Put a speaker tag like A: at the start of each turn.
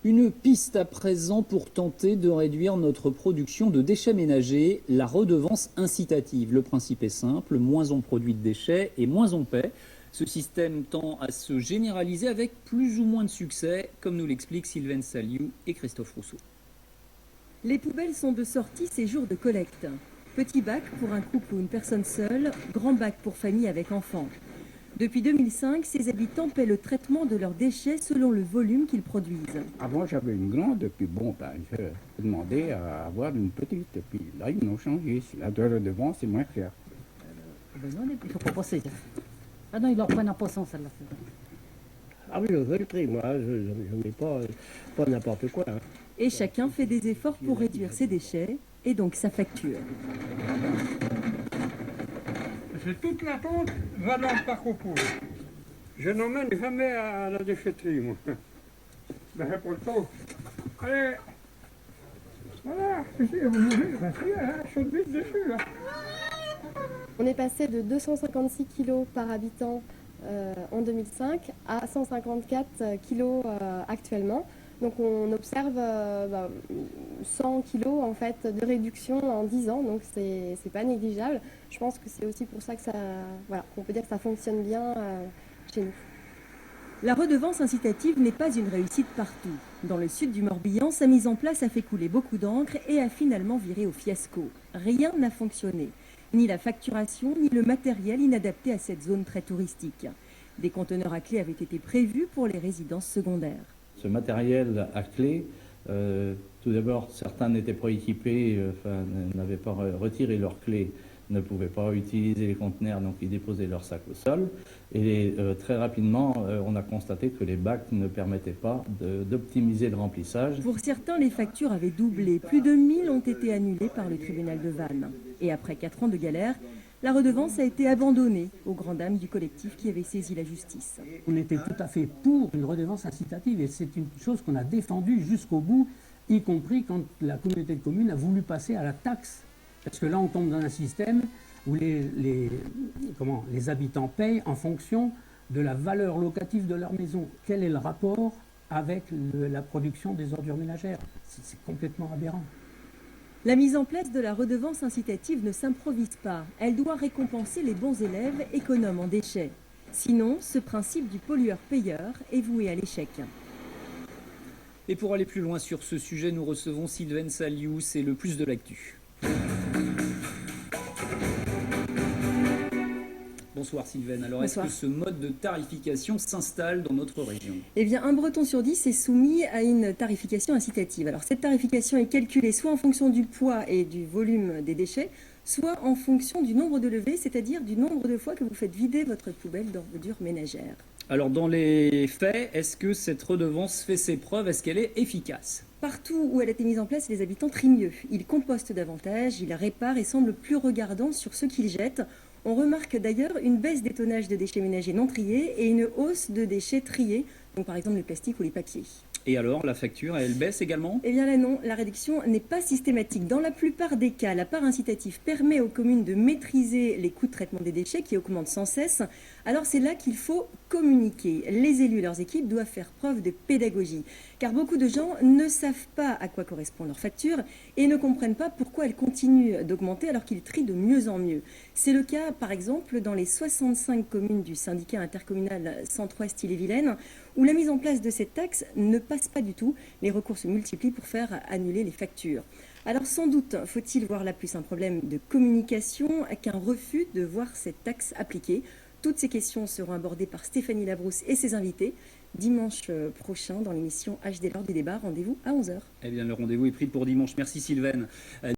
A: Une piste à présent pour tenter de réduire notre production de déchets ménagers, la redevance incitative. Le principe est simple, moins on produit de déchets et moins on paie. Ce système tend à se généraliser avec plus ou moins de succès, comme nous l'expliquent Sylvaine Saliou et Christophe Rousseau.
B: Les poubelles sont de sortie ces jours de collecte. Petit bac pour un couple ou une personne seule, grand bac pour famille avec enfants. Depuis 2005, ces habitants paient le traitement de leurs déchets selon le volume qu'ils produisent.
C: Avant, j'avais une grande, et puis bon, je demandais à avoir une petite. Et puis là, ils m'ont changé. La devant, c'est moins cher.
D: Non, il faut pas passer. Ah non, ils leur prennent en poisson, celle-là.
E: Ah oui, je veux le prix, moi. Je ne mets pas n'importe quoi. Hein.
B: Et chacun fait des efforts pour réduire ses déchets et donc sa facture.
F: C'est toute la pente va dans le parc aux poules. Je n'emmène jamais à la déchetterie, moi. Ben, j'ai pas le temps. Allez. Voilà, vous mourrez, chaude vite dessus, là.
G: On est passé de 256 kg par habitant en 2005 à 154 kg actuellement. Donc on observe 100 kg en fait, de réduction en 10 ans, donc c'est pas négligeable. Je pense que c'est aussi pour ça que qu'on peut dire que ça fonctionne bien chez nous.
B: La redevance incitative n'est pas une réussite partout. Dans le sud du Morbihan, sa mise en place a fait couler beaucoup d'encre et a finalement viré au fiasco. Rien n'a fonctionné. Ni la facturation, ni le matériel inadapté à cette zone très touristique. Des conteneurs à clé avaient été prévus pour les résidences secondaires.
H: Ce matériel à clé, tout d'abord, certains n'étaient pas équipés, n'avaient pas retiré leurs clés, ne pouvaient pas utiliser les conteneurs, donc ils déposaient leurs sacs au sol. Et très rapidement, on a constaté que les bacs ne permettaient pas d'optimiser le remplissage.
B: Pour certains, les factures avaient doublé. Plus de 1000 ont été annulées par le tribunal de Vannes. Et après 4 ans de galère, la redevance a été abandonnée aux grandes dames du collectif qui avait saisi la justice.
I: On était tout à fait pour une redevance incitative et c'est une chose qu'on a défendue jusqu'au bout, y compris quand la communauté de communes a voulu passer à la taxe. Parce que là, on tombe dans un système où les habitants payent en fonction de la valeur locative de leur maison. Quel est le rapport avec la production des ordures ménagères? C'est complètement aberrant.
B: La mise en place de la redevance incitative ne s'improvise pas. Elle doit récompenser les bons élèves économes en déchets. Sinon, ce principe du pollueur-payeur est voué à l'échec.
A: Et pour aller plus loin sur ce sujet, nous recevons Sylvaine Saliou, c'est le plus de l'actu. Bonsoir Sylvaine. Alors, est-ce que ce mode de tarification s'installe dans notre région?
B: Eh bien, un Breton sur 10 est soumis à une tarification incitative. Alors, cette tarification est calculée soit en fonction du poids et du volume des déchets, soit en fonction du nombre de levées, c'est-à-dire du nombre de fois que vous faites vider votre poubelle d'ordures ménagères.
A: Alors, dans les faits, est-ce que cette redevance fait ses preuves? Est-ce qu'elle est efficace?
B: Partout où elle a été mise en place, les habitants trient mieux. Ils compostent davantage, ils réparent et semblent plus regardants sur ce qu'ils jettent. On remarque d'ailleurs une baisse des tonnages de déchets ménagers non triés et une hausse de déchets triés, donc par exemple les plastiques ou les papiers.
A: Et alors, la facture, elle baisse également?
B: Eh bien là non, la réduction n'est pas systématique. Dans la plupart des cas, la part incitative permet aux communes de maîtriser les coûts de traitement des déchets qui augmentent sans cesse. Alors c'est là qu'il faut communiquer. Les élus et leurs équipes doivent faire preuve de pédagogie. Car beaucoup de gens ne savent pas à quoi correspond leur facture et ne comprennent pas pourquoi elle continue d'augmenter alors qu'ils trient de mieux en mieux. C'est le cas par exemple dans les 65 communes du syndicat intercommunal Centre-Ouest Ille-et-Vilaine où la mise en place de cette taxe ne passe pas du tout. Les recours se multiplient pour faire annuler les factures. Alors sans doute faut-il voir là plus un problème de communication qu'un refus de voir cette taxe appliquée. Toutes ces questions seront abordées par Stéphanie Labrousse et ses invités dimanche prochain dans l'émission HD l'heure du débat. Rendez-vous à 11h.
A: Eh bien, le rendez-vous est pris pour dimanche. Merci Sylvaine.